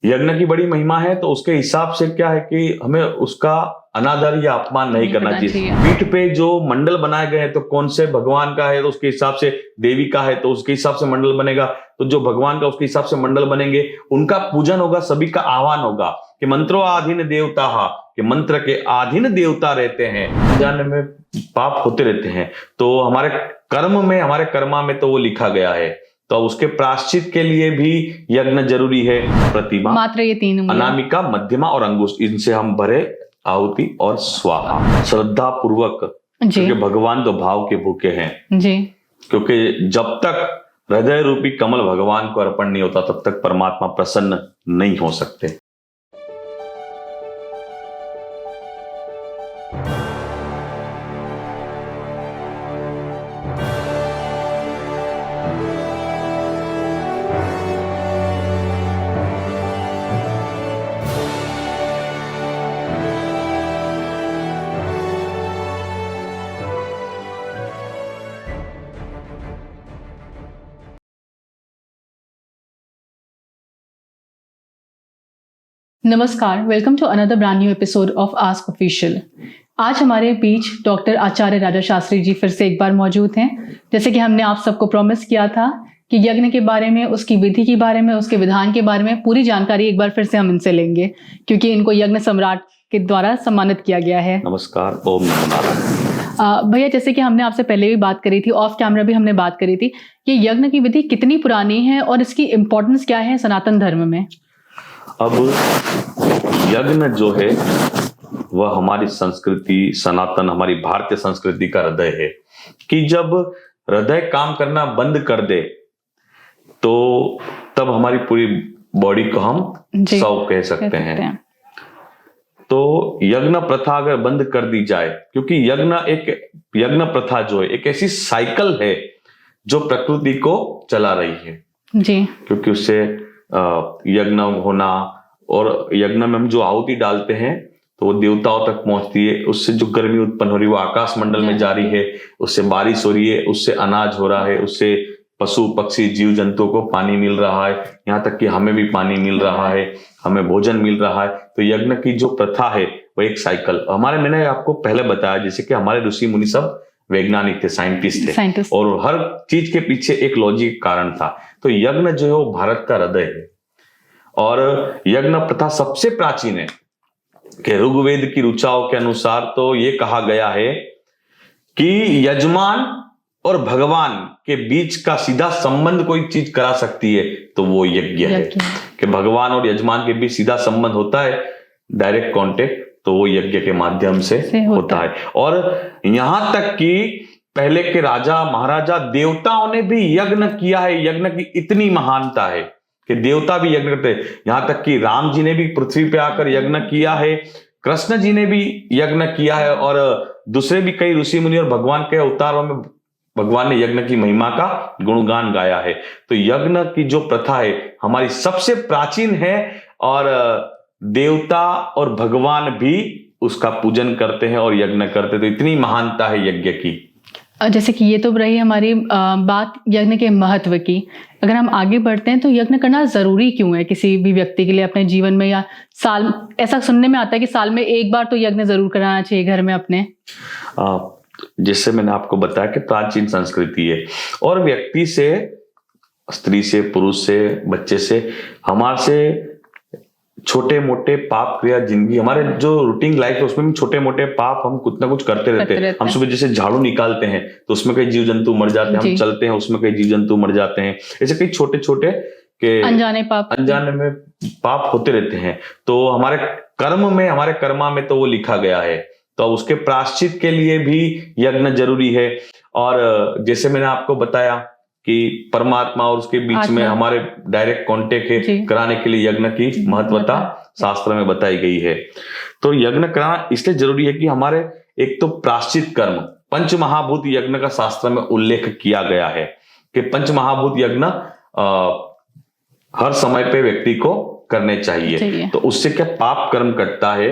यज्ञ की बड़ी महिमा है, तो उसके हिसाब से क्या है कि हमें उसका अनादर या अपमान नहीं करना चाहिए। पीठ पे जो मंडल बनाए गए हैं, तो कौन से भगवान का है तो उसके हिसाब से, देवी का है तो उसके हिसाब से मंडल बनेगा, तो जो भगवान का उसके हिसाब से मंडल बनेंगे, उनका पूजन होगा, सभी का आह्वान होगा कि मंत्रो आधीन देवता, कि मंत्र के अधीन देवता रहते हैं, जानने में पाप होते रहते हैं, तो हमारे कर्म में, हमारे कर्मा में तो वो लिखा गया है। तो उसके प्रायश्चित के लिए भी यज्ञ जरूरी है। प्रतिमा, मात्र ये तीन, अनामिका, मध्यमा और अंगुष्ठ, इनसे हम भरे आहुति और स्वाहा श्रद्धा पूर्वक, क्योंकि भगवान तो भाव के भूखे हैं जी। क्योंकि जब तक हृदय रूपी कमल भगवान को अर्पण नहीं होता, तब तक परमात्मा प्रसन्न नहीं हो सकते। नमस्कार, welcome to another brand new episode of ask official. आज हमारे बीच डॉक्टर आचार्य राजा शास्त्री जी फिर से एक बार मौजूद हैं। जैसे कि हमने आप सबको प्रॉमिस किया था कि यज्ञ के बारे में, उसकी विधि के बारे में, उसके विधान के बारे में पूरी जानकारी एक बार फिर से हम इनसे लेंगे, क्योंकि इनको यज्ञ सम्राट के द्वारा सम्मानित किया गया है। नमस्कार, ओम नमो नारायण। भैया, जैसे कि हमने आपसे पहले भी बात करी थी, ऑफ कैमरा भी हमने बात करी थी कि यज्ञ की विधि कितनी पुरानी है और इसकी इम्पोर्टेंस क्या है सनातन धर्म में। अब यज्ञ जो है वह हमारी संस्कृति, सनातन, हमारी भारतीय संस्कृति का हृदय है, कि जब हृदय काम करना बंद कर दे तो तब हमारी पूरी बॉडी को हम शव कह सकते हैं। तो यज्ञ प्रथा अगर बंद कर दी जाए, क्योंकि यज्ञ प्रथा जो है एक ऐसी साइकिल है जो प्रकृति को चला रही है जी। क्योंकि उससे यज्ञ होना, और यज्ञ में हम जो आहुति डालते हैं तो वो देवताओं तक पहुंचती है, उससे जो गर्मी उत्पन्न हो रही है वो आकाश मंडल में जा रही है, उससे बारिश हो रही है, उससे अनाज हो रहा है, उससे पशु पक्षी जीव जंतुओं को पानी मिल रहा है, यहाँ तक कि हमें भी पानी मिल रहा है, हमें भोजन मिल रहा है। तो यज्ञ की जो प्रथा है वो एक साइकिल, मैंने आपको पहले बताया जैसे कि हमारे ऋषि मुनि सब वैज्ञानिक थे, साइंटिस्ट थे, और हर चीज के पीछे एक लॉजिक कारण था। तो यज्ञ जो है वो भारत का हृदय है, और यज्ञ प्रथा सबसे प्राचीन है कि ऋग्वेद की ऋचाओं के अनुसार तो ये कहा गया है कि यजमान और भगवान के बीच का सीधा संबंध कोई चीज करा सकती है तो वो यज्ञ है, कि भगवान और यजमान के बीच सीधा संबंध होता है, डायरेक्ट कांटेक्ट, तो वो यज्ञ के माध्यम से होता है। और यहां तक कि पहले के राजा महाराजा देवताओं ने भी यज्ञ किया है। यज्ञ की इतनी महानता है कि देवता भी यज्ञ करते हैं, यहां तक कि राम जी ने भी पृथ्वी पे आकर यज्ञ किया है, कृष्ण जी ने भी यज्ञ किया है, और दूसरे भी कई ऋषि मुनि और भगवान के अवतारों में भगवान ने यज्ञ की महिमा का गुणगान गाया है। तो यज्ञ की जो प्रथा है हमारी सबसे प्राचीन है, और देवता और भगवान भी उसका पूजन करते हैं और यज्ञ करते हैं। तो इतनी महानता है यज्ञ की। जैसे कि ये तो रही हमारी बात यज्ञ के महत्व की। अगर हम आगे बढ़ते हैं तो यज्ञ करना जरूरी क्यों है किसी भी व्यक्ति के लिए अपने जीवन में, या साल, ऐसा सुनने में आता है कि साल में एक बार तो यज्ञ जरूर कराना चाहिए घर में अपने। जैसे मैंने आपको बताया कि प्राचीन संस्कृति है, और व्यक्ति से, स्त्री से, पुरुष से, बच्चे से, हमारे से छोटे मोटे पाप क्रिया, जिंदगी, हमारे जो रूटीन लाइफ है उसमें भी छोटे मोटे पाप हम कुछ ना कुछ करते रहते हैं। हम सुबह जैसे झाड़ू निकालते हैं तो उसमें कई जीव जंतु मर जाते हैं, हम चलते हैं उसमें कई जीव जंतु मर जाते हैं, ऐसे कई छोटे छोटे के अनजाने में पाप होते रहते हैं। तो हमारे कर्म में, हमारे कर्मा में तो वो लिखा गया है, तो उसके प्रायश्चित के लिए भी यज्ञ जरूरी है। और जैसे मैंने आपको बताया कि परमात्मा और उसके बीच में हमारे डायरेक्ट कांटेक्ट है, कराने के लिए यज्ञ की महत्वता शास्त्र में बताई गई है। तो यज्ञ कराना इसलिए जरूरी है कि हमारे एक तो प्रायश्चित कर्म, पंच महाभूत यज्ञ का शास्त्र में उल्लेख किया गया है कि पंच महाभूत यज्ञ हर समय पे व्यक्ति को करने चाहिए। तो उससे क्या पाप कर्म कटता है,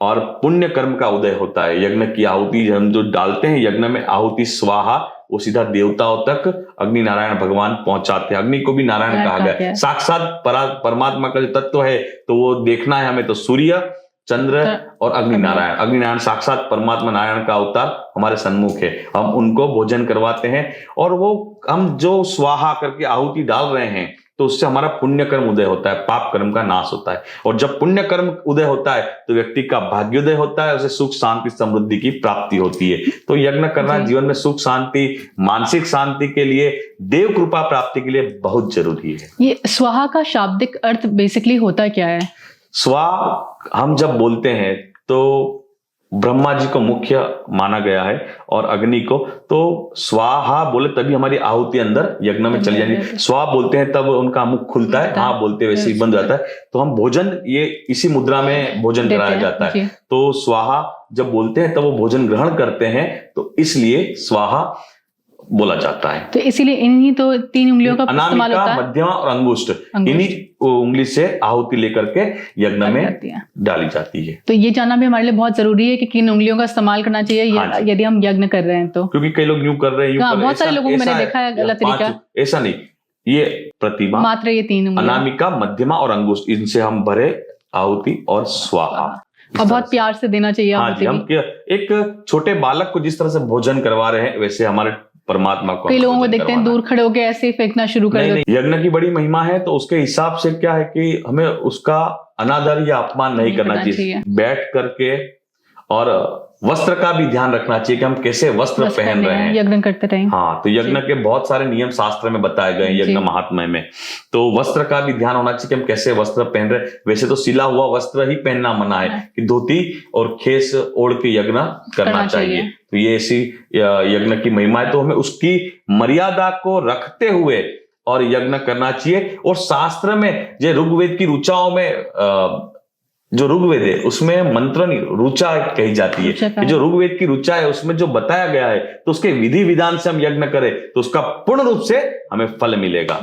और पुण्य कर्म का उदय होता है। यज्ञ की आहुति हम जो डालते हैं यज्ञ में, आहुति स्वाहा, वो सीधा देवताओं तक अग्नि नारायण भगवान पहुंचाते हैं। अग्नि को भी नारायण कहा गया, साक्षात परमात्मा का जो तत्व है, तो वो देखना है हमें तो सूर्य, चंद्र और अग्नि नारायण। अग्नि नारायण साक्षात परमात्मा नारायण का अवतार हमारे सन्मुख है। हम उनको भोजन करवाते हैं और वो हम जो स्वाहा करके आहुति डाल रहे हैं तो उससे हमारा पुण्य कर्म उदय होता है, पाप कर्म का नाश होता है। और जब पुण्य कर्म उदय होता है तो व्यक्ति का भाग्योदय होता है, उसे सुख शांति समृद्धि की प्राप्ति होती है। तो यज्ञ करना जीवन में सुख शांति, मानसिक शांति के लिए, देव कृपा प्राप्ति के लिए बहुत जरूरी है। ये स्वाहा का शाब्दिक अर्थ बेसिकली होता क्या है? स्वा हम जब बोलते हैं तो ब्रह्मा जी को मुख्य माना गया है और अग्नि को, तो स्वाहा बोले तभी हमारी आहुति अंदर यज्ञ में चली जाएगी। स्वा बोलते हैं तब उनका मुख खुलता है, हाँ बोलते वैसे ही बंद जाता है। तो हम भोजन, ये इसी मुद्रा में भोजन कराया जाता है। तो स्वाहा जब बोलते हैं तब वो भोजन ग्रहण करते हैं, तो इसलिए स्वाहा बोला जाता है। तो इसीलिए इन्हीं तो 3 उंगलियों का इस्तेमाल होता है, मध्यमा और अंगुष्ठ, इन्हीं उंगली से आहुति लेकर के यज्ञ में डाली जाती है। तो ये जानना भी हमारे लिए बहुत जरूरी है कि किन उंगलियों का इस्तेमाल करना चाहिए यदि हम यज्ञ कर रहे हैं तो। क्योंकि कई लोग यूं कर रहे हैं, बहुत सारे लोगों को मैंने देखा है गलत तरीका। ऐसा नहीं, ये प्रतिमा मात्र ये 3 उंगलियां, अनामिका, मध्यमा और अंगुष्ठ, इनसे हम भरे आहुति और स्वाहा, और बहुत प्यार से देना चाहिए। हाँ जी, हम एक छोटे बालक को जिस तरह से भोजन करवा रहे हैं वैसे हमारे परमात्मा को। कई लोगों को देखते हैं दूर खड़े होकर ऐसे ही फेंकना शुरू कर देते हैं। यज्ञ की बड़ी महिमा है, तो उसके हिसाब से क्या है कि हमें उसका अनादर या अपमान नहीं करना चाहिए। बैठ करके, और वस्त्र का भी ध्यान रखना चाहिए कि हम कैसे वस्त्र पहन रहे हैं यज्ञ करते रहे। हाँ, तो यज्ञ के बहुत सारे नियम शास्त्र में बताए गए हैं, यज्ञ महात्म्य में। तो वस्त्र का भी ध्यान होना चाहिए कि हम कैसे वस्त्र पहन रहे हैं। वैसे तो सिला हुआ वस्त्र ही पहनना मना है, कि धोती और खेस ओढ़ के यज्ञ करना चाहिए। तो ये ऐसी यज्ञ की महिमा है, तो हमें उसकी मर्यादा को रखते हुए और यज्ञ करना चाहिए। और शास्त्र में जो ऋग्वेद की ऋचाओं में, जो ऋग्वेद है उसमें मंत्र नहीं, ऋचा कही जाती है। जो ऋग्वेद की ऋचा है उसमें जो बताया गया है, तो उसके विधि विधान से हम यज्ञ करें तो उसका पूर्ण रूप से हमें फल मिलेगा।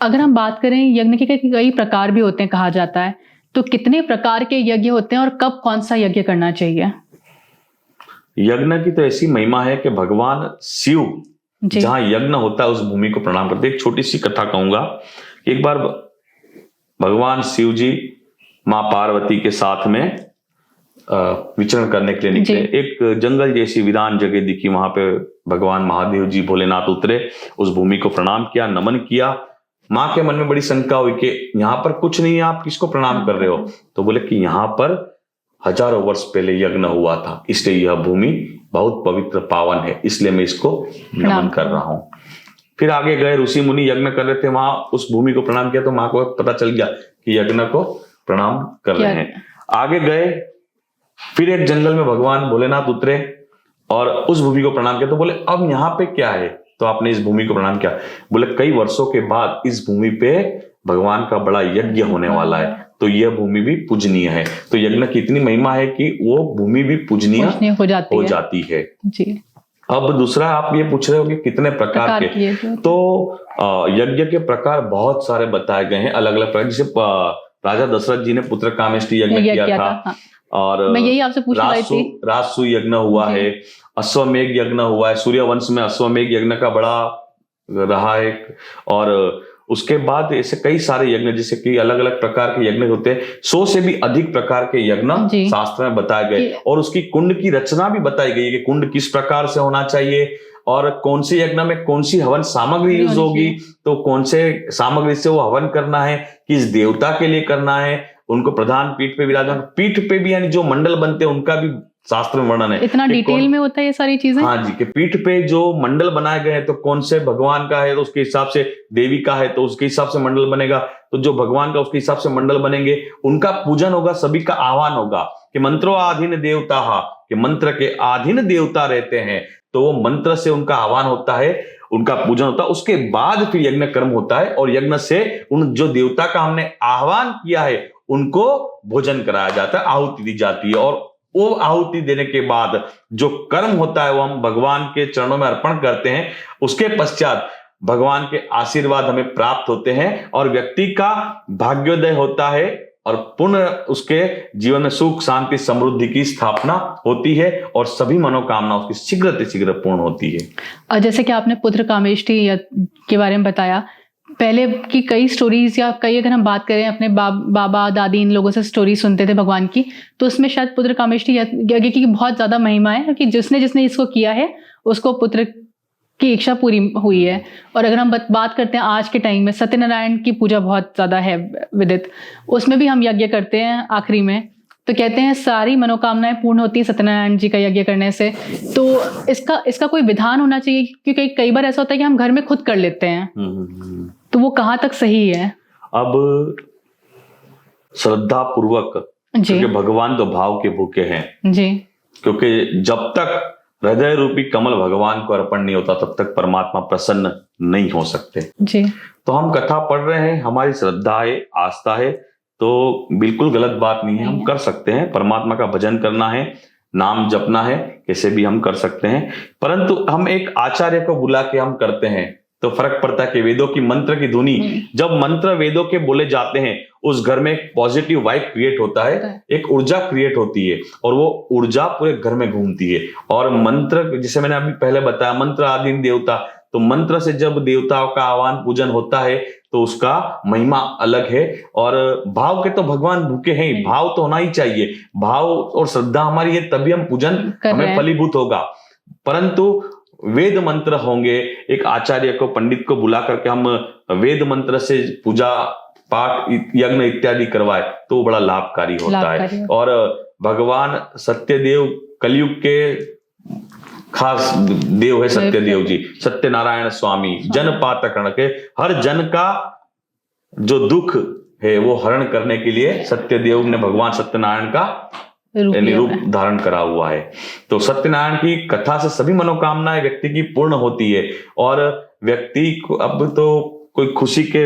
अगर हम बात करें यज्ञ के कई प्रकार भी होते हैं कहा जाता है, तो कितने प्रकार के यज्ञ होते हैं और कब कौन सा यज्ञ करना चाहिए? यज्ञ की तो ऐसी महिमा है कि भगवान शिव जहां यज्ञ होता है उस भूमि को प्रणाम करते। एक छोटी सी कथा कहूंगा। एक बार भगवान शिव जी माँ पार्वती के साथ में विचरण करने के लिए निकले। एक जंगल जैसी वीरान जगह दिखी, वहां पे भगवान महादेव जी भोलेनाथ उतरे, उस भूमि को प्रणाम किया, नमन किया। माँ के मन में बड़ी शंका हुई कि यहाँ पर कुछ नहीं है, आप किसको प्रणाम कर रहे हो? तो बोले कि यहाँ पर हजारों वर्ष पहले यज्ञ हुआ था, इसलिए यह भूमि बहुत पवित्र पावन है, इसलिए मैं इसको नमन कर रहा हूं। फिर आगे गए, ऋषि मुनि यज्ञ कर रहे थे, वहां उस भूमि को प्रणाम किया तो माँ को पता चल गया कि यज्ञ को प्रणाम कर रहे हैं। आगे गए, फिर एक जंगल में भगवान भोलेनाथ उतरे और उस भूमि को प्रणाम किया तो बोले अब यहाँ पे क्या है? तो आपने इस भूमि को प्रणाम किया। बोले कई वर्षों के बाद इस भूमि पे भगवान का बड़ा यज्ञ होने वाला है, तो यह भूमि भी पूजनीय है। तो यज्ञ की इतनी महिमा है कि वो भूमि भी पूजनीय हो जाती है जी। अब दूसरा आप ये पूछ रहे हो कि कितने प्रकार के, तो यज्ञ के प्रकार बहुत सारे बताए गए हैं, अलग अलग प्रकार। जैसे राजा दशरथ जी ने पुत्र कामेष्टि यज्ञ किया था। हाँ। और मैं यही आपसे पूछ रही थी, राजसू यज्ञ हुआ है, अश्वमेघ यज्ञ हुआ है, सूर्यवंश में अश्वमेघ यज्ञ का बड़ा रहा है। और उसके बाद ऐसे कई सारे यज्ञ, जैसे कि अलग अलग प्रकार के यज्ञ होते हैं। 100 से भी अधिक प्रकार के यज्ञ शास्त्र में बताए गए, और उसकी कुंड की रचना भी बताई गई है कि कुंड किस प्रकार से होना चाहिए और कौन से यज्ञ में कौन सी हवन सामग्री यूज होगी, तो कौन से सामग्री से वो हवन करना है, किस देवता के लिए करना है, उनको प्रधान पीठ पे विराजमान, पीठ पे भी यानी जो मंडल बनते हैं उनका भी शास्त्र में वर्णन है। इतना डिटेल में होता है ये सारी चीजें? हाँ जी, कि पीठ पे जो मंडल बनाए गए हैं तो कौन से भगवान का है तो उसके हिसाब से, देवी का है तो उसके हिसाब से मंडल बनेगा, तो जो भगवान का उसके हिसाब से मंडल बनेंगे, उनका पूजन होगा, सभी का आह्वान होगा कि मंत्रो आधीन देवता, कि मंत्र के अधीन देवता रहते हैं, तो वो मंत्र से उनका आह्वान होता है, उनका पूजन होता है। उसके बाद फिर यज्ञ कर्म होता है और यज्ञ से उन जो देवता का हमने आह्वान किया है उनको भोजन कराया जाता है, आहुति दी जाती है। और वो आहुति देने के बाद जो कर्म होता है वो हम भगवान के चरणों में अर्पण करते हैं। उसके पश्चात भगवान के आशीर्वाद हमें प्राप्त होते हैं और व्यक्ति का भाग्योदय होता है और पुनः उसके जीवन में सुख शांति समृद्धि की स्थापना होती है और सभी मनोकामना उसकी शीघ्र पूर्ण होती है। और जैसे कि आपने पुत्र कामेष्टि के बारे में बताया, पहले की कई स्टोरीज या कई अगर हम बात करें अपने बाबा दादी इन लोगों से स्टोरी सुनते थे भगवान की, तो उसमें शायद पुत्र कामेष्टि यज्ञ की बहुत ज्यादा महिमा है, क्योंकि जिसने इसको किया है उसको पुत्र की इच्छा पूरी हुई है। और अगर हम बात करते हैं आज के टाइम में, सत्यनारायण की पूजा बहुत ज्यादा है विदित, उसमें भी हम यज्ञ करते हैं आखिरी में, तो कहते हैं सारी मनोकामनाएं पूर्ण होती है सत्यनारायण जी का यज्ञ करने से। तो इसका कोई विधान होना चाहिए, क्योंकि कई बार ऐसा होता है कि हम घर में खुद कर लेते हैं, तो वो कहाँ तक सही है? अब श्रद्धा पूर्वक, क्योंकि भगवान तो भाव के भूखे हैं जी, क्योंकि जब तक हृदय रूपी कमल भगवान को अर्पण नहीं होता तब तक परमात्मा प्रसन्न नहीं हो सकते जी। तो हम कथा पढ़ रहे हैं, हमारी श्रद्धा है, आस्था है, तो बिल्कुल गलत बात नहीं है, हम कर सकते हैं। परमात्मा का भजन करना है, नाम जपना है, कैसे भी हम कर सकते हैं। परंतु हम एक आचार्य को बुला के हम करते हैं तो फर्क पड़ता है कि वेदों की मंत्र की धुनी, जब मंत्र वेदों के बोले जाते हैं उस घर में एक पॉजिटिव वाइब क्रिएट होता है, एक ऊर्जा क्रिएट होती है और वो ऊर्जा पूरे घर में घूमती है। और मंत्र, जैसे मैंने अभी पहले बताया, मंत्र आदि देवता, तो मंत्र से जब देवताओं का आह्वान पूजन होता है तो उसका महिमा अलग है। और भाव के तो भगवान भूखे हैं, भाव तो होना ही चाहिए, भाव और श्रद्धा हमारी है तभी हम पूजन हमें फलीभूत होगा। परंतु वेद मंत्र होंगे, एक आचार्य को, पंडित को बुला करके हम वेद मंत्र से पूजा पाठ यज्ञ इत्यादि करवाए तो बड़ा लाभकारी होता है। और भगवान सत्यदेव कलयुग के खास देव है, सत्यदेव जी, सत्यनारायण स्वामी, जन पातकर्ण के हर जन का जो दुख है वो हरण करने के लिए सत्यदेव ने भगवान सत्यनारायण का रूप धारण करा हुआ है। तो सत्यनारायण की कथा से सभी मनोकामनाएं व्यक्ति की पूर्ण होती है। और व्यक्ति को अब तो कोई खुशी के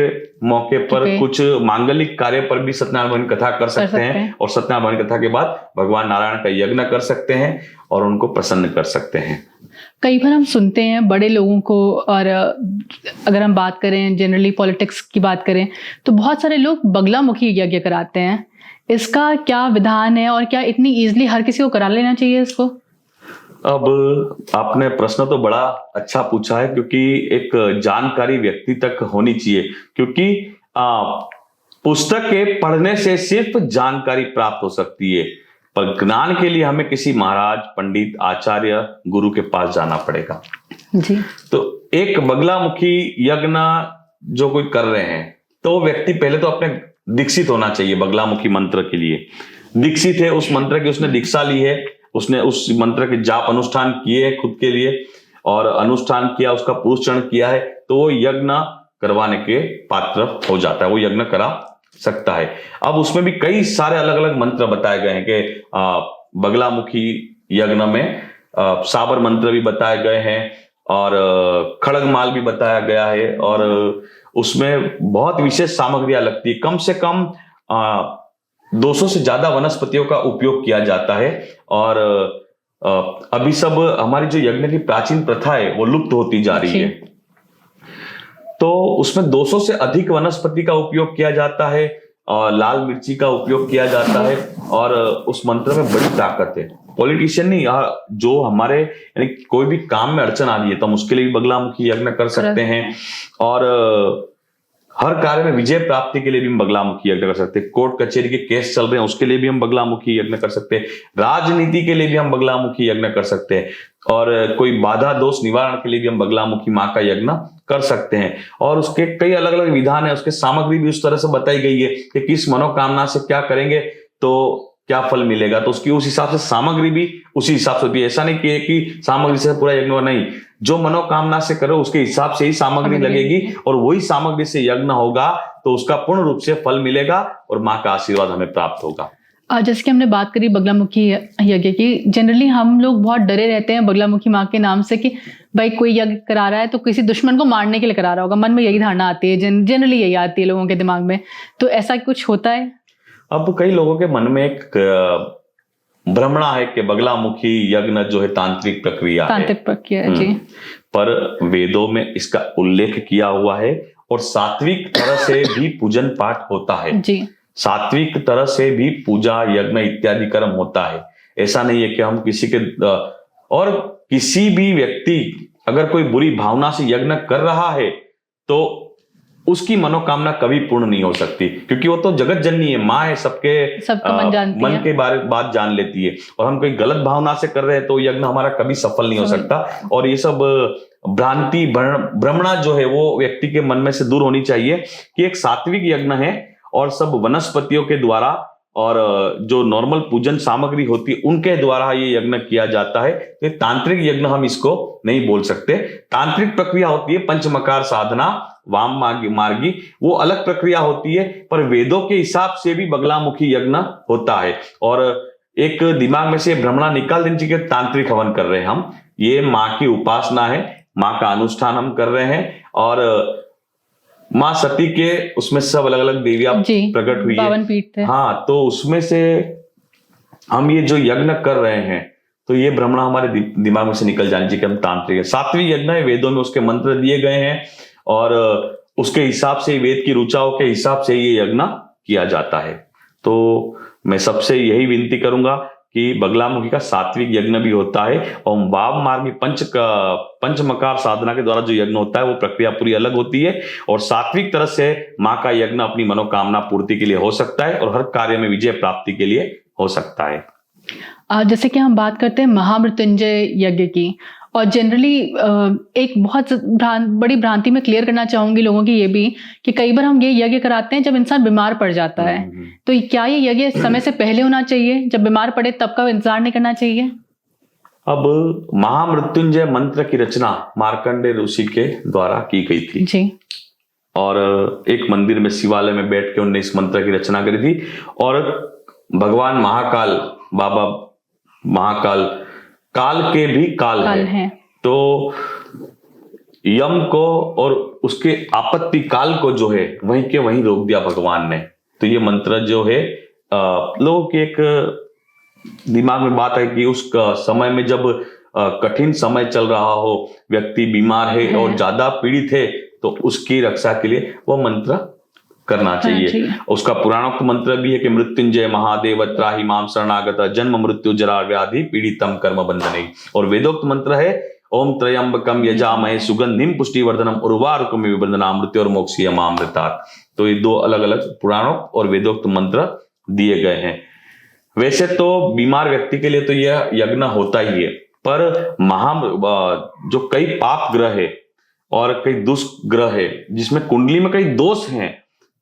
मौके पर, कुछ मांगलिक कार्य पर भी सत्यनारायण कथा कर सकते हैं और सत्यनारायण कथा के बाद भगवान नारायण का यज्ञ कर सकते हैं और उनको प्रसन्न कर सकते हैं। कई बार हम सुनते हैं बड़े लोगों को, और अगर हम बात करें जनरली पॉलिटिक्स की बात करें तो बहुत सारे लोग बगलामुखी यज्ञ कराते हैं। इसका क्या विधान है और क्या इतनी इजीली हर किसी को करा लेना चाहिए इसको? अब आपने प्रश्न तो बड़ा अच्छा पूछा है, क्योंकि एक जानकारी व्यक्ति तक होनी चाहिए। क्योंकि पुस्तक के पढ़ने से सिर्फ जानकारी प्राप्त हो सकती है, पर ज्ञान के लिए हमें किसी महाराज, पंडित, आचार्य, गुरु के पास जाना पड़ेगा जी। तो एक बगलामुखी यज्ञ जो कोई कर रहे हैं तो व्यक्ति पहले तो अपने दीक्षित होना चाहिए। बगलामुखी मंत्र के लिए दीक्षित है, उस मंत्र की उसने दीक्षा ली है, उसने उस मंत्र के जाप अनुष्ठान किए है खुद के लिए और अनुष्ठान किया, उसका पुरुषचरण किया है, तो वो यज्ञ करवाने के पात्र हो जाता है, वो यज्ञ करा सकता है। अब उसमें भी कई सारे अलग अलग मंत्र बताए गए हैं कि बगलामुखी यज्ञ में साबर मंत्र भी बताए गए हैं और खड़गमाल भी बताया गया है और उसमें बहुत विशेष सामग्रियां लगती है। कम से कम 200 से ज्यादा वनस्पतियों का उपयोग किया जाता है। और अभी सब हमारी जो यज्ञ की प्राचीन प्रथा है वो लुप्त होती जा रही है, तो उसमें 200 से अधिक वनस्पति का उपयोग किया जाता है और लाल मिर्ची का उपयोग किया जाता है। और उस मंत्र में बड़ी ताकत है। पॉलिटिशियन नहीं, जो हमारे यानी कोई भी काम में अड़चन आ रही है तो हम उसके लिए भी बगलामुखी यज्ञ कर सकते हैं। और हर कार्य में विजय प्राप्ति के लिए भी हम बगलामुखी यज्ञ कर सकते हैं। कोर्ट कचहरी के केस चल रहे हैं उसके लिए भी हम बगलामुखी यज्ञ कर सकते हैं। राजनीति के लिए भी हम बगलामुखी यज्ञ कर सकते हैं। और कोई बाधा दोष निवारण के लिए भी हम बगलामुखी माँ का यज्ञ कर सकते हैं। और उसके कई अलग अलग विधान है, उसके सामग्री भी उस तरह से बताई गई है कि किस मनोकामना से क्या करेंगे तो क्या फल मिलेगा, तो उसकी उस हिसाब से सामग्री भी उसी हिसाब से होती है। ऐसा नहीं कि सामग्री से पूरा यज्ञ नहीं, जो मनोकामना से करो उसके हिसाब से ही सामग्री लगेगी और वही सामग्री से यज्ञ होगा तो उसका पूर्ण रूप से फल मिलेगा और माँ का आशीर्वाद हमें प्राप्त होगा। जैसे कि हमने बात करी बगलामुखी यज्ञ की, जनरली हम लोग बहुत डरे रहते हैं बगलामुखी माँ के नाम से कि भाई कोई यज्ञ करा रहा है तो किसी दुश्मन को मारने के लिए करा रहा होगा। मन में यही धारणा आती है, जनरली यही आती है लोगों के दिमाग में। तो ऐसा कुछ होता है? अब कई लोगों के मन में एक भ्रमणा है कि बगलामुखी यज्ञ जो है तांत्रिक प्रक्रिया है जी। पर वेदों में इसका उल्लेख किया हुआ है और सात्विक तरह से भी पूजन पाठ होता है जी। सात्विक तरह से भी पूजा यज्ञ इत्यादि कर्म होता है। ऐसा नहीं है कि हम किसी के और किसी भी व्यक्ति अगर कोई बुरी भावना से यज्ञ कर रहा है तो उसकी मनोकामना कभी पूर्ण नहीं हो सकती, क्योंकि वो तो जगत जननी है, माँ है, सबका मन जानती मन है। के बारे बात जान लेती है। और हम कोई गलत भावना से कर रहे हैं तो यज्ञ हमारा कभी सफल नहीं हो सकता। और ये सब भ्रांति भ्रमणा जो है वो व्यक्ति के मन में से दूर होनी चाहिए कि एक सात्विक यज्ञ है और सब वनस्पतियों के द्वारा और जो नॉर्मल पूजन सामग्री होती है उनके द्वारा ये यज्ञ किया जाता है। तो तांत्रिक यज्ञ हम इसको नहीं बोल सकते। तांत्रिक प्रक्रिया होती है पंचमकार साधना, वाम मार्गी, वो अलग प्रक्रिया होती है, पर वेदों के हिसाब से भी बगलामुखी यज्ञ होता है। और एक दिमाग में से भ्रमणा निकाल देनी चाहिए, तांत्रिक हवन कर रहे हैं हम, ये माँ की उपासना है, माँ का अनुष्ठान हम कर रहे हैं। और माँ सती के उसमें सब अलग अलग देवियां प्रकट हुई है, 52 पीठ थे। हाँ, तो उसमें से हम ये जो यज्ञ कर रहे हैं तो ये भ्रमणा हमारे दिमाग में से निकल जानी चाहिए कि हम तांत्रिक है। सात्विक यज्ञ है, वेदों में उसके मंत्र दिए गए हैं और उसके हिसाब से, वेद की ऋचाओं के हिसाब से ये यज्ञ किया जाता है। तो मैं सबसे यही विनती करूंगा कि बगलामुखी का सात्विक यज्ञ भी होता है और वाम मार्गी पंचमकार साधना के द्वारा जो यज्ञ होता है वो प्रक्रिया पूरी अलग होती है। और सात्विक तरह से माँ का यज्ञ अपनी मनोकामना पूर्ति के लिए हो सकता है और हर कार्य में विजय प्राप्ति के लिए हो सकता है। जैसे कि हम बात करते हैं महामृत्युंजय यज्ञ की, और जनरली एक बहुत बड़ी भ्रांति में क्लियर करना चाहूंगी लोगों की ये भी कि कई बार हम ये यज्ञ कराते हैं जब इंसान बीमार पड़ जाता है। तो क्या ये यज्ञ समय से पहले होना चाहिए, जब बीमार पड़े तब का इंतजार नहीं करना चाहिए? अब महामृत्युंजय मंत्र की रचना मार्कंडेय ऋषि के द्वारा की गई थी जी। और एक मंदिर में, शिवालय में बैठ के उन्होंने इस मंत्र की रचना करी थी। और भगवान महाकाल, बाबा महाकाल काल के भी काल है, तो यम को और उसके आपत्ति काल को जो है वहीं के वहीं रोक दिया भगवान ने। तो ये मंत्र जो है लोगों के एक दिमाग में बात है कि उस समय में जब कठिन समय चल रहा हो, व्यक्ति बीमार है और ज्यादा पीड़ित है, तो उसकी रक्षा के लिए वो मंत्र करना चाहिए। उसका पुराणोक्त मंत्र भी है कि मृत्युंजय महादेव त्राहि माम शरणागत जन्म मृत्यु जरा व्याधि पीड़ितम कर्म बंधने। और वेदोक्त मंत्र है ओम त्रयंबकम यजामहे सुगंधिम पुष्टिवर्धनम उर्वारुकम विवर्धना मृत्यु और मोक्षीय मामृतात्। तो ये दो अलग अलग पुराणोक्त और वेदोक्त मंत्र दिए गए हैं। वैसे तो बीमार व्यक्ति के लिए तो यह यज्ञ होता ही है, पर जो कई पाप ग्रह है और कई दुष्ट ग्रह है जिसमें कुंडली में कई दोष हैं,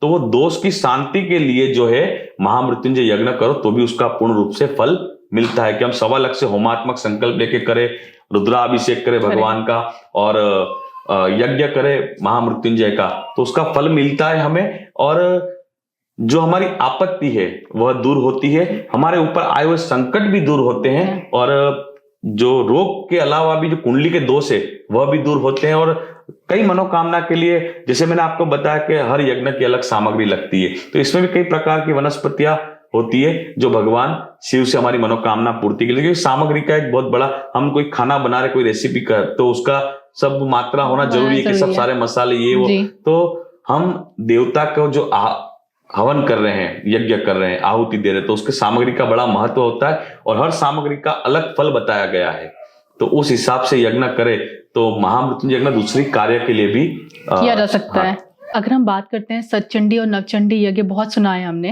तो वो दोष की शांति के लिए जो है महामृत्युंजय यज्ञ करो तो भी उसका पूर्ण रूप से फल मिलता है। कि हम 1.25 लाख से होमात्मक संकल्प लेके करें, रुद्राभिषेक करें भगवान का और यज्ञ करें महामृत्युंजय का, तो उसका फल मिलता है हमें। और जो हमारी आपत्ति है वह दूर होती है, हमारे ऊपर आए हुए संकट भी दूर होते हैं, और जो रोग के अलावा भी जो कुंडली के दोष है वह भी दूर होते हैं। और कई मनोकामना के लिए, जैसे मैंने आपको बताया कि हर यज्ञ की अलग सामग्री लगती है, तो इसमें भी कई प्रकार की वनस्पतियां होती है जो भगवान शिव से हमारी मनोकामना पूर्ति के लिए, क्योंकि सामग्री का एक बहुत बड़ा, हम कोई खाना बना रहे, कोई रेसिपी कर, तो उसका सब मात्रा होना जरूरी है कि सब सारे मसाले ये वो। तो हम देवता को जो हवन कर रहे हैं, यज्ञ कर रहे हैं, आहुति दे रहे हैं, तो उसके सामग्री का बड़ा महत्व होता है और हर सामग्री का अलग फल बताया गया है। तो उस हिसाब से यज्ञ करे तो महामृत्युंजय यज्ञ दूसरी कार्य के लिए भी किया जा सकता है। अगर हम बात करते हैं सतचंडी और नवचंडी यज्ञ, बहुत सुना है हमने,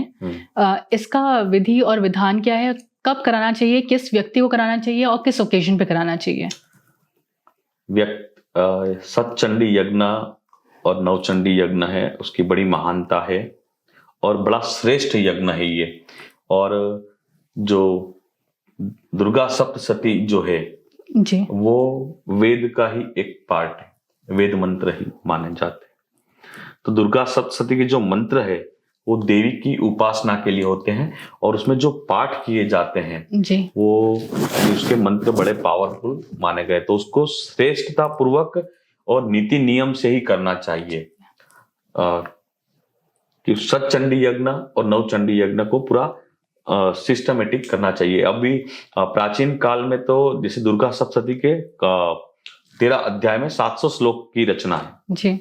इसका विधि और विधान क्या है, कब कराना चाहिए, किस व्यक्ति को कराना चाहिए और किस ओकेजन पे कराना चाहिए? सतचंडी यज्ञ और नवचंडी यज्ञ है, उसकी बड़ी महानता है और बड़ा श्रेष्ठ यज्ञ है ये। और जो दुर्गा सप्तशती जो है जी, वो वेद का ही एक पार्ट है, वेद मंत्र ही माने जाते हैं। तो दुर्गा सप्तशती के जो मंत्र है वो देवी की उपासना के लिए होते हैं और उसमें जो पाठ किए जाते हैं जी, वो उसके मंत्र बड़े पावरफुल माने गए। तो उसको श्रेष्ठता पूर्वक और नीति नियम से ही करना चाहिए। कि सतचंडी यज्ञ और नवचंडी यज्ञ को पूरा सिस्टमेटिक करना चाहिए। अभी प्राचीन काल में तो जैसे दुर्गा सप्तशती के 13 अध्याय में 700 श्लोक की रचना है जी।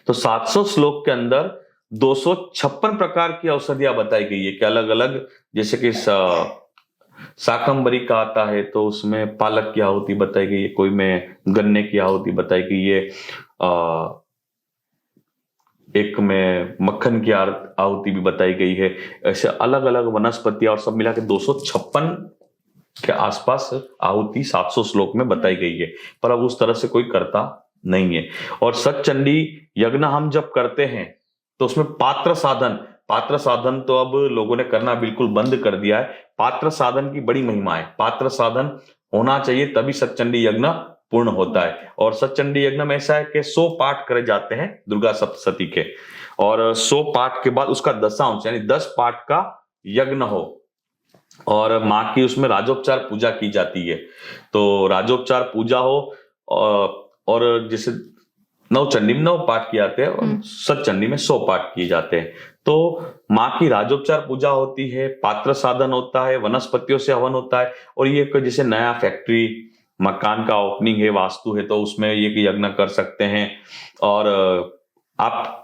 तो 700 श्लोक के अंदर 256 प्रकार की औषधियां बताई गई है कि अलग अलग, जैसे कि शाकंभरी का आता है तो उसमें पालक की आहुति बताई गई है, कोई में गन्ने की आहुति बताई गई है, एक में मक्खन की आहुति भी बताई गई है। ऐसे अलग अलग वनस्पतियां और सब मिला के 256 के आसपास आहुति 700 श्लोक में बताई गई है, पर अब उस तरह से कोई करता नहीं है। और सतचंडी यज्ञ हम जब करते हैं तो उसमें पात्र साधन तो अब लोगों ने करना बिल्कुल बंद कर दिया है। पात्र साधन की बड़ी महिमा है, पात्र साधन होना चाहिए तभी सतचंडी यज्ञ पूर्ण होता है। और सतचंडी यज्ञ में ऐसा है कि 100 पाठ करे जाते हैं दुर्गा सप्तशती के, और 100 पाठ के बाद उसका दशांश यानी 10 पाठ का यज्ञ हो, और माँ की उसमें राजोपचार पूजा की जाती है। तो राजोपचार पूजा हो, और जैसे नवचंडी में 9 पाठ किए जाते हैं और सतचंडी में 100 पाठ किए जाते हैं। तो माँ की राजोपचार पूजा होती है, पात्र साधन होता है, वनस्पतियों से हवन होता है। और ये जैसे नया फैक्ट्री मकान का ओपनिंग है, वास्तु है, तो उसमें ये यज्ञ कर सकते हैं। और आप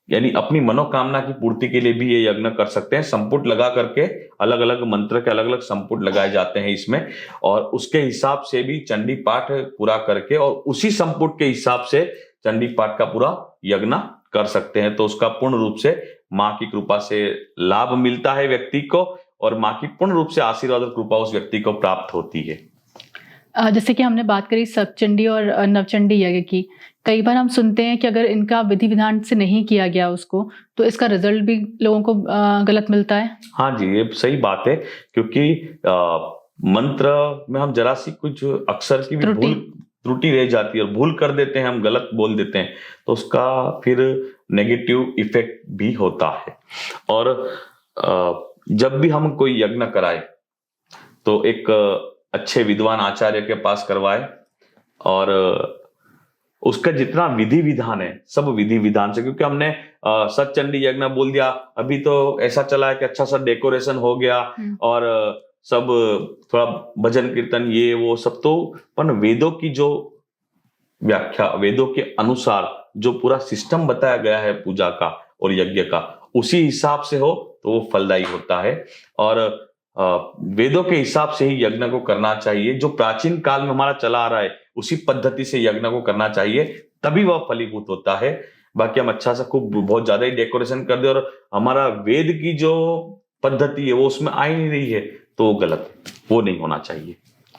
यानी अपनी मनोकामना की पूर्ति के लिए भी ये यज्ञ कर सकते हैं। संपुट लगा करके अलग अलग मंत्र के अलग अलग संपुट लगाए जाते हैं इसमें, और उसके हिसाब से भी चंडी पाठ पूरा करके और उसी संपुट के हिसाब से चंडी पाठ का पूरा यज्ञ कर सकते हैं। तो उसका पूर्ण रूप से माँ की कृपा से लाभ मिलता है व्यक्ति को, और माँ की पूर्ण रूप से आशीर्वाद और कृपा उस व्यक्ति को प्राप्त होती है। जैसे कि हमने बात करी सतचंडी और नवचंडी यज्ञ की, कई बार हम सुनते हैं कि अगर इनका विधि विधान से नहीं किया गया उसको, तो इसका रिजल्ट भी लोगों को गलत मिलता है। हाँ जी, ये सही बात है, क्योंकि मंत्र में हम जरा सी कुछ अक्षर की भी भूल त्रुटि रह जाती है और भूल कर देते हैं, हम गलत बोल देते हैं, तो उसका फिर नेगेटिव इफेक्ट भी होता है। और जब भी हम कोई यज्ञ कराए तो एक अच्छे विद्वान आचार्य के पास करवाए, और उसका जितना विधि विधान है सब विधि विधान से, क्योंकि हमने सतचंडी यज्ञ बोल दिया, अभी तो ऐसा चला है कि अच्छा सा डेकोरेशन हो गया और सब थोड़ा भजन कीर्तन ये वो सब, तो पर वेदों की जो व्याख्या, वेदों के अनुसार जो पूरा सिस्टम बताया गया है पूजा का और यज्ञ का, उसी हिसाब से हो तो वो फलदायी होता है। और वेदों के हिसाब से ही यज्ञ को करना चाहिए, जो प्राचीन काल में हमारा चला आ रहा है उसी पद्धति से यज्ञ को करना चाहिए, तभी वह फलीभूत होता है। बाकी हम अच्छा सा खूब बहुत ज्यादा ही डेकोरेशन कर दे और हमारा वेद की जो पद्धति है वो उसमें आ ही नहीं रही है, तो वो गलत, वो नहीं होना चाहिए।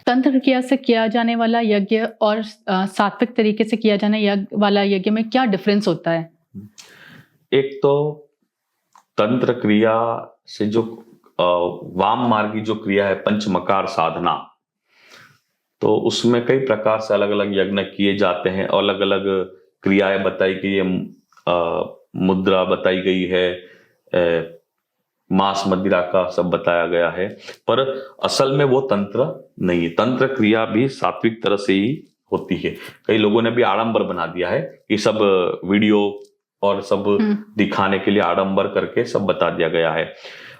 तंत्र क्रिया से किया जाने वाला यज्ञ और सात्विक तरीके से किया जाने वाला यज्ञ में क्या डिफरेंस होता है? एक तो तंत्र क्रिया से जो वाम मार्गी जो क्रिया है पंचमकार साधना, तो उसमें कई प्रकार से अलग अलग यज्ञ किए जाते हैं, अलग अलग क्रियाएं बताई गई है, मुद्रा बताई गई है, मांस मदिरा का सब बताया गया है, पर असल में वो तंत्र नहीं है। तंत्र क्रिया भी सात्विक तरह से ही होती है। कई लोगों ने भी आडंबर बना दिया है कि सब वीडियो और सब दिखाने के लिए आडंबर करके सब बता दिया गया है।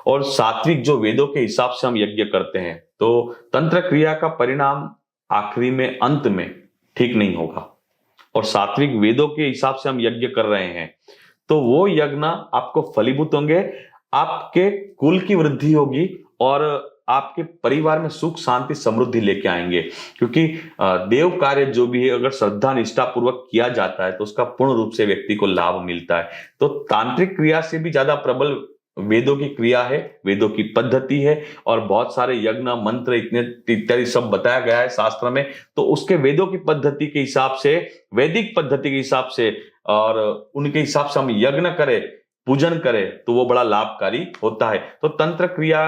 और सात्विक जो वेदों के हिसाब से हम यज्ञ करते हैं, तो तंत्र क्रिया का परिणाम आखिरी में अंत में ठीक नहीं होगा। और सात्विक वेदों के हिसाब से हम यज्ञ कर रहे हैं तो वो यज्ञ आपको फलीभूत होंगे, आपके कुल की वृद्धि होगी और आपके परिवार में सुख शांति समृद्धि लेके आएंगे। क्योंकि देव कार्य जो भी है अगर श्रद्धा निष्ठा पूर्वक किया जाता है तो उसका पूर्ण रूप से व्यक्ति को लाभ मिलता है। तो तांत्रिक क्रिया से भी ज्यादा प्रबल वेदों की क्रिया है, वेदों की पद्धति है, और बहुत सारे यज्ञ मंत्र इतने इत्यादि सब बताया गया है शास्त्र में। तो उसके वेदों की पद्धति के हिसाब से, वैदिक पद्धति के हिसाब से और उनके हिसाब से हम यज्ञ करें, पूजन करें तो वो बड़ा लाभकारी होता है। तो तंत्र क्रिया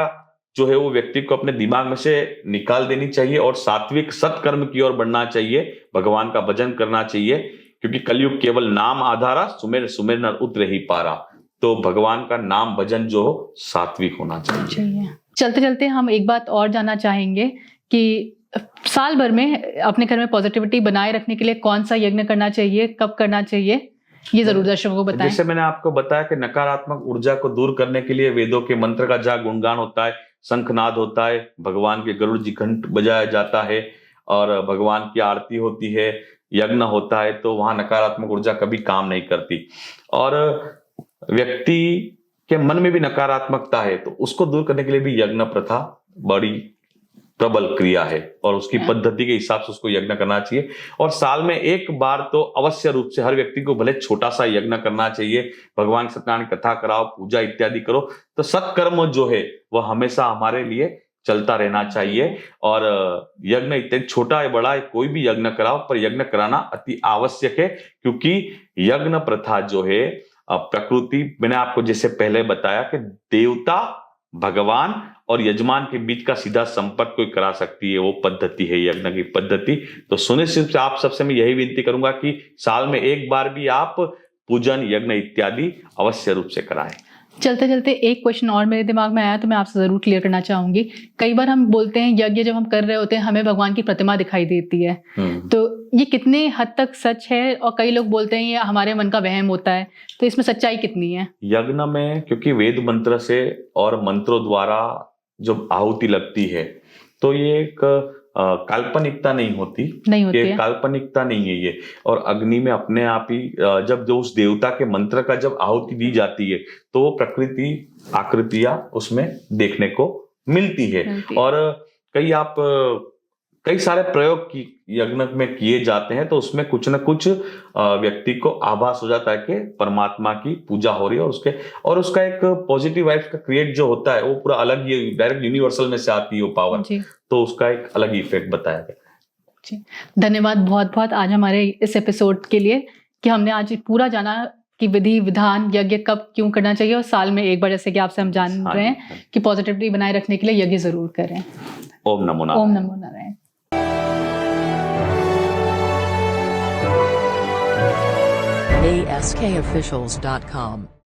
जो है वो व्यक्ति को अपने दिमाग में से निकाल देनी चाहिए और सात्विक सत्कर्म की ओर बढ़ना चाहिए, भगवान का भजन करना चाहिए। क्योंकि कलयुग केवल नाम आधारा, सुमेर सुमेर नर उतर ही पारा। तो भगवान का नाम भजन जो सात्विक होना चाहिए। चलते चलते हम एक बात और जानना चाहेंगे कि साल भर में अपने घर में पॉजिटिविटी बनाए रखने के लिए कौन सा यज्ञ करना चाहिए, कब करना चाहिए, ये जरूर दर्शकों को बताएं। जैसे मैंने आपको बताया कि नकारात्मक ऊर्जा को दूर करने के लिए वेदों के मंत्र का जाप गुणगान होता है, शंखनाद होता है, भगवान के गरुड़ जी घंट बजाया जाता है और भगवान की आरती होती है, यज्ञ होता है, तो वहां नकारात्मक ऊर्जा कभी काम नहीं करती। और व्यक्ति के मन में भी नकारात्मकता है तो उसको दूर करने के लिए भी यज्ञ प्रथा बड़ी प्रबल क्रिया है और उसकी पद्धति के हिसाब से उसको यज्ञ करना चाहिए। और साल में एक बार तो अवश्य रूप से हर व्यक्ति को भले छोटा सा यज्ञ करना चाहिए। भगवान की सत्यनारायण कथा कराओ, पूजा इत्यादि करो, तो सत्कर्म जो है वह हमेशा हमारे लिए चलता रहना चाहिए। और यज्ञ इत्यादि छोटा है बड़ा है कोई भी यज्ञ कराओ, पर यज्ञ कराना अति आवश्यक है, क्योंकि यज्ञ प्रथा जो है प्रकृति, मैंने आपको जैसे पहले बताया कि देवता, भगवान और यजमान के बीच का सीधा संपर्क कोई करा सकती है, वो पद्धति है यज्ञ की पद्धति। तो सुनिश्चित रूप से आप सबसे मैं यही विनती करूंगा कि साल में एक बार भी आप पूजन, यज्ञ इत्यादि अवश्य रूप से कराएं। चलते चलते एक क्वेश्चन और मेरे दिमाग में आया तो मैं आपसे जरूर क्लियर करना चाहूंगी। कई बार हम बोलते हैं यज्ञ जब हम कर रहे होते हैं हमें भगवान की प्रतिमा दिखाई देती है, तो ये कितने हद तक सच है? और कई लोग बोलते हैं ये हमारे मन का वहम होता है, तो इसमें सच्चाई कितनी है? यज्ञ में क्योंकि वेद मंत्र से और मंत्रों द्वारा जो आहुति लगती है तो ये एक काल्पनिकता नहीं होती है। काल्पनिकता नहीं है ये। और अग्नि में अपने आप ही जब जो उस देवता के मंत्र का जब आहुति दी जाती है तो वो प्रकृति आकृतियां उसमें देखने को मिलती है। और कई सारे प्रयोग यज्ञ में किए जाते हैं तो उसमें कुछ न कुछ व्यक्ति को आभास हो जाता है कि परमात्मा की पूजा हो रही है और उसका एक पॉजिटिव वाइब का क्रिएट जो होता है वो पूरा अलग ही डायरेक्ट यूनिवर्सल में से आती है वो पावर, तो उसका एक अलग इफेक्ट बताया गया। धन्यवाद बहुत बहुत आज हमारे इस एपिसोड के लिए कि हमने आज पूरा जाना कि विधि विधान यज्ञ कब क्यों करना चाहिए, और साल में एक बार जैसे कि आपसे हम जान रहे हैं कि पॉजिटिविटी बनाए रखने के लिए यज्ञ जरूर करें। ओम नमो नारायण। ओम नमो नारायण। ASKofficials.com